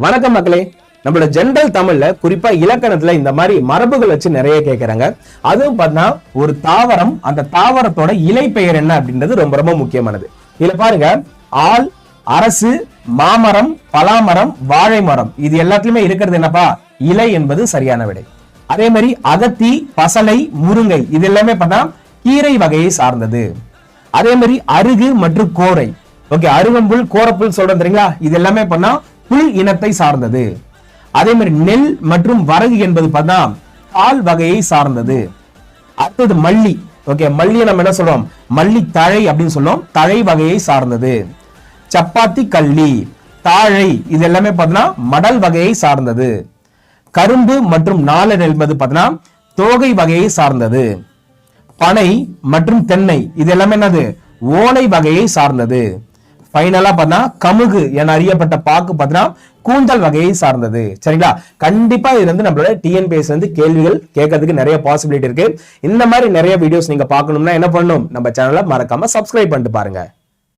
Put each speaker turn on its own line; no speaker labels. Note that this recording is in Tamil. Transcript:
வணக்கம் மக்களே. நம்மளோட ஜெனரல் தமிழ்ல குறிப்பா இலக்கணத்துல இந்த மாதிரி மரபுகள் வச்சு நிறைய கேட்கறாங்க. அதுவும் பார்த்தா ஒரு தாவரம், அந்த தாவரத்தோட இலை பெயர் என்ன அப்படின்றது ரொம்ப ரொம்ப முக்கியமானது. இதுல பாருங்க, ஆல், அரசு, மாமரம், பலாமரம், வாழை மரம், இது எல்லாத்துலயுமே இருக்கிறது என்னப்பா? இலை என்பது சரியான விடை. அதே மாதிரி அகத்தி, பசலை, முருங்கை, இது எல்லாமே பார்த்தா கீரை வகையை சார்ந்தது. அதே மாதிரி அருகு மற்றும் கோரை, ஓகே, அருகம்புல், கோரப்புல் சொல்றோம் தெரியுங்களா, இது எல்லாமே பண்ணா புல் இனத்தை சார்ந்தது. அதே மாதிரி நெல் மற்றும் வரகு என்பது பார்த்தா பால் வகையை சார்ந்தது. அடுத்தது மல்லி, ஓகே, மல்லியை நம்ம என்ன சொல்றோம்? மல்லி தழை அப்படின்னு சொல்லுவோம், தழை வகையை சார்ந்தது. சப்பாத்தி, கள்ளி, தாழை, இது எல்லாமே பார்த்தா மடல் வகையை சார்ந்தது. கரும்பு மற்றும் நாளர் என்பது பார்த்தா தோகை வகையை சார்ந்தது. பனை மற்றும் தென்னை, இது எல்லாமே என்னது? ஓலை வகையை சார்ந்தது. ஃபைனலா பார்த்தா கமுகு என அறியப்பட்ட பாக்கு பார்த்தா கூந்தல் வகையை சார்ந்தது. சரிங்களா? கண்டிப்பா இது வந்து நம்மளோட டிஎன்பிஎஸ்சி வந்து கேள்விகள் கேட்கறதுக்கு நிறைய பாசிபிலிட்டி இருக்கு. இந்த மாதிரி நிறைய வீடியோஸ் நீங்க பார்க்கணும்னா என்ன பண்ணணும்? நம்ம சேனலை மறக்காம சப்ஸ்கிரைப் பண்ணிட்டு பாருங்க.